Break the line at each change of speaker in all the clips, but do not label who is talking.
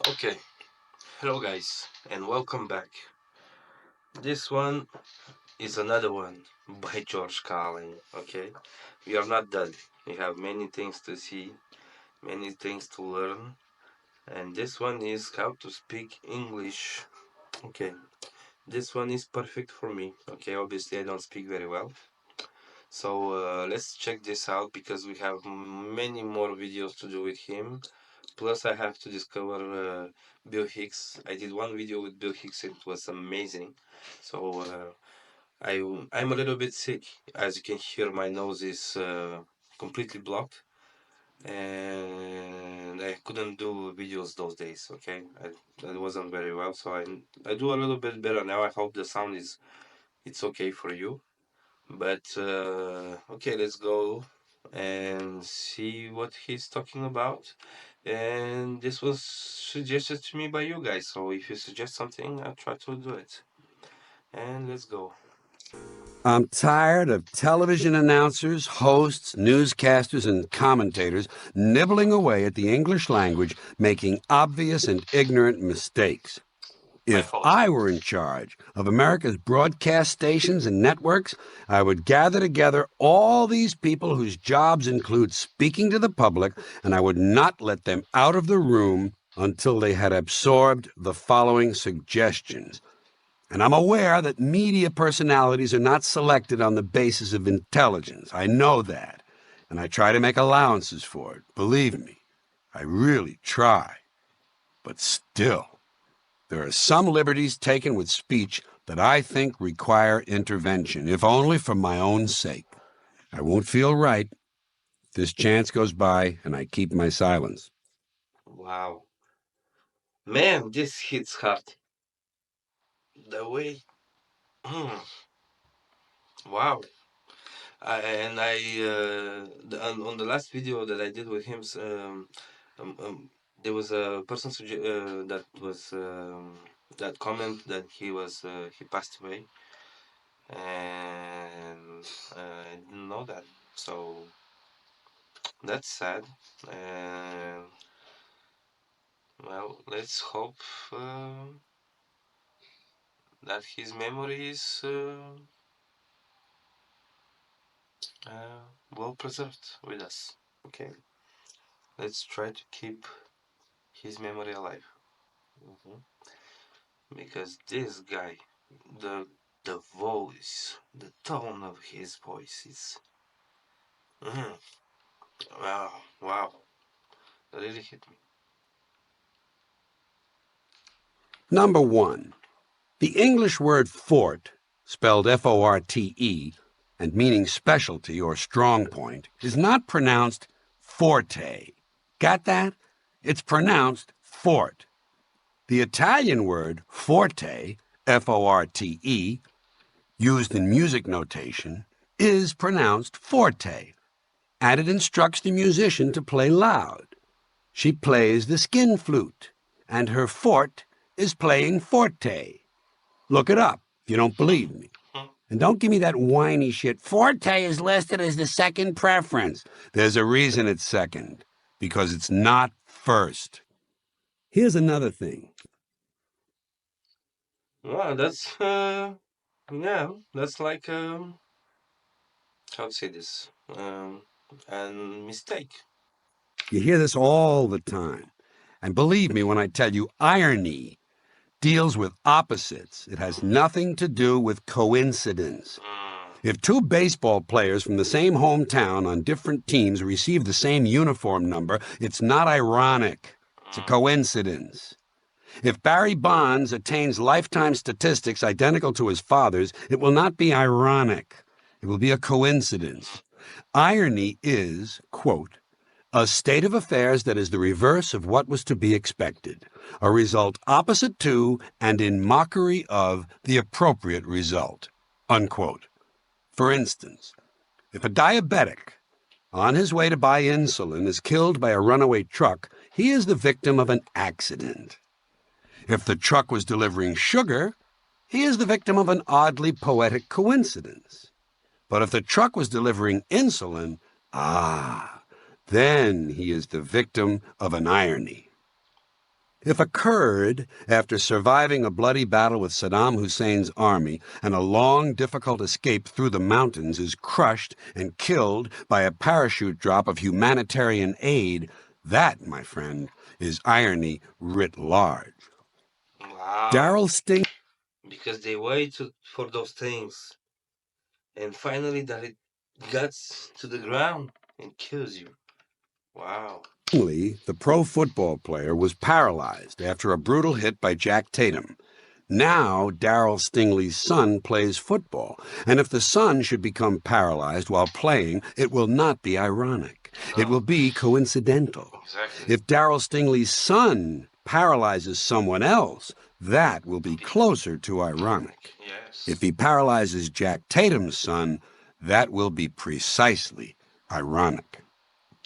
Okay, hello guys, and welcome back. This one is another one by George Carlin. Okay, we are not done. We have many things to see, many things to learn, and this one is how to speak English. Okay, this one is perfect for me. Okay, obviously I don't speak very well, so let's check this out because we have many more videos to do with him. Plus, I have to discover Bill Hicks. I did one video with Bill Hicks, and it was amazing. So I'm a little bit sick. As you can hear, my nose is completely blocked, and I couldn't do videos those days. Okay, I wasn't very well, so I do a little bit better now. I hope the sound is it's okay for you. But okay, let's go and see what he's talking about. And this was suggested to me by you guys. So if you suggest something, I'll try to do it. And let's go.
I'm tired of television announcers, hosts, newscasters, and commentators nibbling away at the English language, making obvious and ignorant mistakes.
My
If
fault.
I were in charge of America's broadcast stations and networks, I would gather together all these people whose jobs include speaking to the public, and I would not let them out of the room until they had absorbed the following suggestions. And I'm aware that media personalities are not selected on the basis of intelligence. I know that. And I try to make allowances for it. Believe me, I really try. But still, there are some liberties taken with speech that I think require intervention, if only for my own sake. I won't feel right if this chance goes by and I keep my silence.
Wow. Man, this hits hard. The way. Wow. And on the last video that I did with him, um, um, there was a person that was that comment that he passed away, and I didn't know that. So that's sad. And well, let's hope uh, that his memory is well preserved with us. Okay, let's try to keep his memory alive. Mhm. Because this guy, the the voice, the tone of his voice is, mm, wow, wow, that really hit me.
Number one, the English word fort, spelled Forte, and meaning specialty or strong point, is not pronounced forte. Got that? It's pronounced fort. The Italian word forte, Forte, used in music notation, is pronounced forte, and it instructs the musician to play loud. She plays the skin flute, and her fort is playing forte. Look it up if you don't believe me. And don't give me that whiny shit. Forte is listed as the second preference. There's a reason it's second, because it's not first. Here's another thing.
Wow, that's yeah, that's like how to say this and mistake.
You hear this all the time. And believe me when I tell you, irony deals with opposites. It has nothing to do with coincidence. If two baseball players from the same hometown on different teams receive the same uniform number, it's not ironic. It's a coincidence. If Barry Bonds attains lifetime statistics identical to his father's, it will not be ironic. It will be a coincidence. Irony is, quote, a state of affairs that is the reverse of what was to be expected, a result opposite to and in mockery of the appropriate result, unquote. For instance, if a diabetic on his way to buy insulin is killed by a runaway truck, he is the victim of an accident. If the truck was delivering sugar, he is the victim of an oddly poetic coincidence. But if the truck was delivering insulin, then he is the victim of an irony. If a Kurd, after surviving a bloody battle with Saddam Hussein's army and a long, difficult escape through the mountains, is crushed and killed by a parachute drop of humanitarian aid, that, my friend, is irony writ large.
Wow.
Darrell Sting.
Because they wait for those things, and finally that it gets to the ground and kills you. Wow.
Stingley, the pro football player, was paralyzed after a brutal hit by Jack Tatum. Now, Darrell Stingley's son plays football, and if the son should become paralyzed while playing, it will not be ironic.
No.
It will be coincidental.
Exactly.
If Darrell Stingley's son paralyzes someone else, that will be closer to ironic.
Yes.
If he paralyzes Jack Tatum's son, that will be precisely ironic.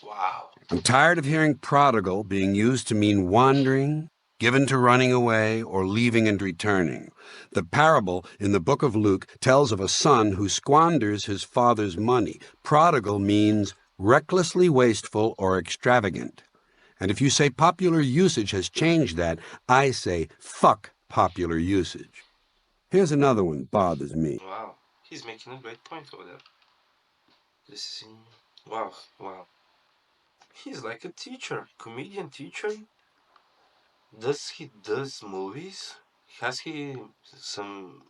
Wow.
I'm tired of hearing prodigal being used to mean wandering, given to running away, or leaving and returning. The parable in the book of Luke tells of a son who squanders his father's money. Prodigal means recklessly wasteful or extravagant. And if you say popular usage has changed that, I say fuck popular usage. Here's another one bothers me.
Wow. He's making a great point over there. This is... Wow. Wow. He's like a teacher, comedian teacher. Does he does movies? Has he some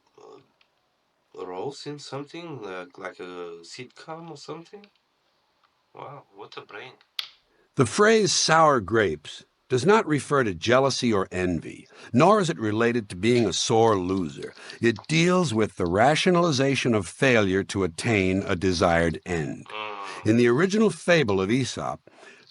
roles in something like a sitcom or something? Wow, what a brain.
The phrase sour grapes does not refer to jealousy or envy, nor is it related to being a sore loser. It deals with the rationalization of failure to attain a desired end. In the original fable of Aesop,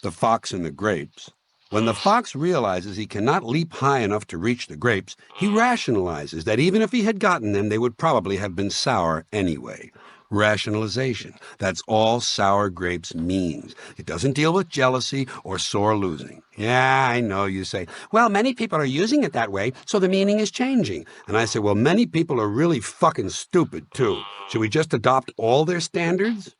The Fox and the Grapes, when the fox realizes he cannot leap high enough to reach the grapes, he rationalizes that even if he had gotten them, they would probably have been sour anyway. Rationalization. That's all sour grapes means. It doesn't deal with jealousy or sore losing. Yeah, I know, you say. Well, many people are using it that way, so the meaning is changing. And I say, well, many people are really fucking stupid, too. Should we just adopt all their standards?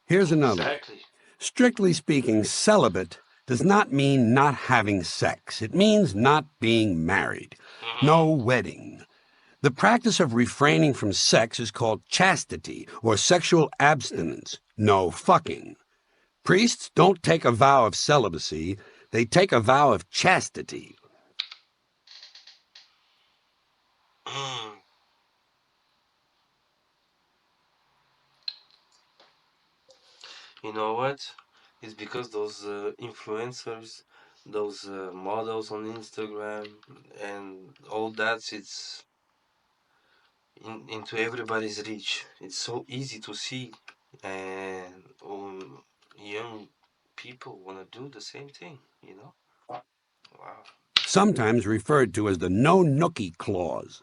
Here's another.
Exactly.
Strictly speaking, celibate does not mean not having sex. It means not being married. No wedding. The practice of refraining from sex is called chastity or sexual abstinence. No fucking. Priests don't take a vow of celibacy. They take a vow of chastity.
You know what? It's because those influencers, those models on Instagram, and all that, it's into everybody's reach. It's so easy to see, and young people want to do the same thing, you know? Wow.
Sometimes referred to as the no nookie clause.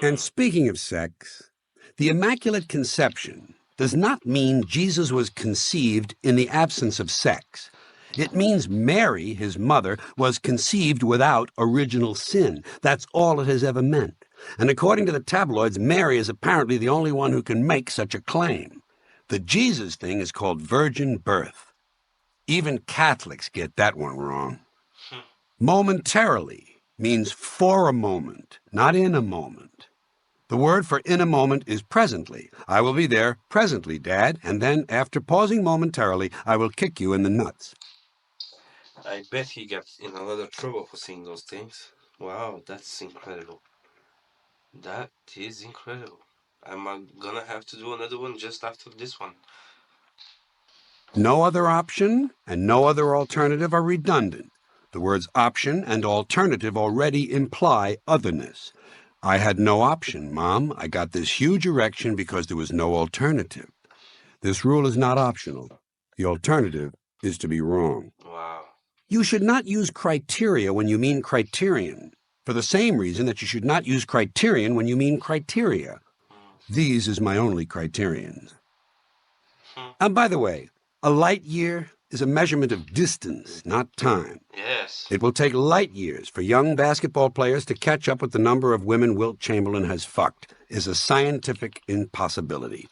And speaking of sex, the Immaculate Conception does not mean Jesus was conceived in the absence of sex. It means Mary, his mother, was conceived without original sin. That's all it has ever meant. And according to the tabloids, Mary is apparently the only one who can make such a claim. The Jesus thing is called virgin birth. Even Catholics get that one wrong. Momentarily means for a moment, not in a moment. The word for in a moment is presently. I will be there presently, Dad, and then, after pausing momentarily, I will kick you in the nuts.
I bet he got in a lot of trouble for saying those things. Wow, that's incredible. That is incredible. I'm gonna have to do another one just after this one.
No other option and no other alternative are redundant. The words option and alternative already imply otherness. I had no option, Mom. I got this huge erection because there was no alternative. This rule is not optional. The alternative is to be wrong.
Wow.
You should not use criteria when you mean criterion, for the same reason that you should not use criterion when you mean criteria. These is my only criterions. And by the way, a light year is a measurement of distance, not time.
Yes.
It will take light years for young basketball players to catch up with the number of women Wilt Chamberlain has fucked. Is a scientific impossibility.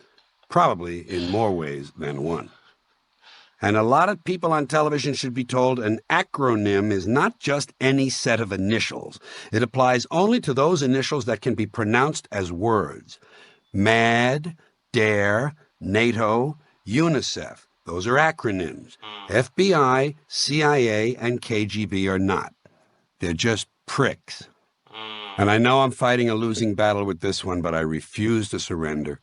Probably in more ways than one. And a lot of people on television should be told an acronym is not just any set of initials. It applies only to those initials that can be pronounced as words. MAD, DARE, NATO, UNICEF. Those are acronyms. FBI, CIA, and KGB are not. They're just pricks. And I know I'm fighting a losing battle with this one, but I refuse to surrender.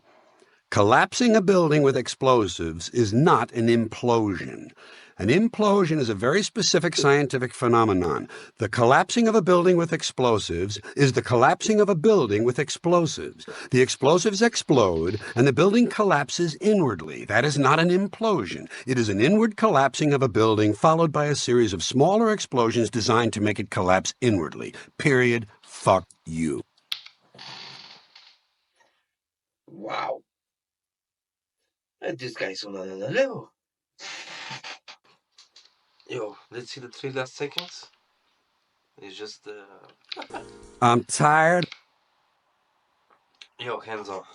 Collapsing a building with explosives is not an implosion. An implosion is a very specific scientific phenomenon. The collapsing of a building with explosives is the collapsing of a building with explosives. The explosives explode, and the building collapses inwardly. That is not an implosion. It is an inward collapsing of a building followed by a series of smaller explosions designed to make it collapse inwardly. Period. Fuck you.
Wow. This guy's on another level. Yo, let's see the 3 last seconds. It's just
I'm tired.
Yo, hands off.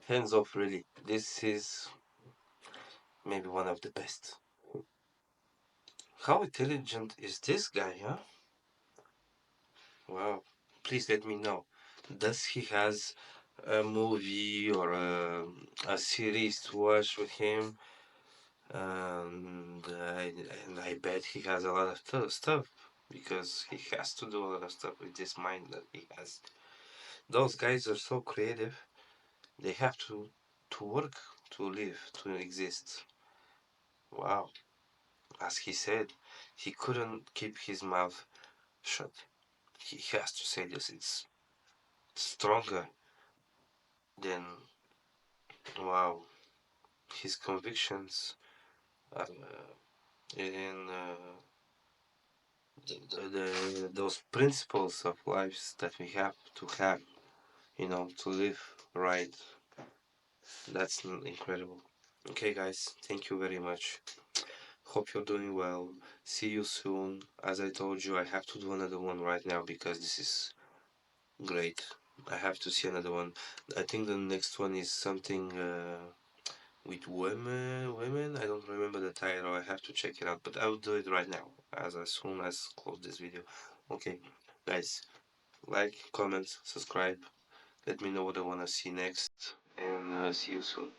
Hands off, really. This is maybe one of the best. How intelligent is this guy, huh? Wow. Please let me know. Does he has a movie or a series to watch with him? And I bet he has a lot of stuff because he has to do a lot of stuff with this mind that he has. Those guys are so creative. They have to work to live, to exist. Wow. As he said, he couldn't keep his mouth shut. He has to say this. It's stronger than, wow, his convictions are in those principles of lives that we have to have, to live right. That's incredible. Okay, guys, thank you very much. Hope you're doing well. See you soon. As I told you, I have to do another one right now because this is great. I have to see another one. I think the next one is something with women. Women. I don't remember the title. I have to check it out. But I will do it right now, as soon as close this video. Okay, guys, like, comment, subscribe. Let me know what I wanna see next, and see you soon.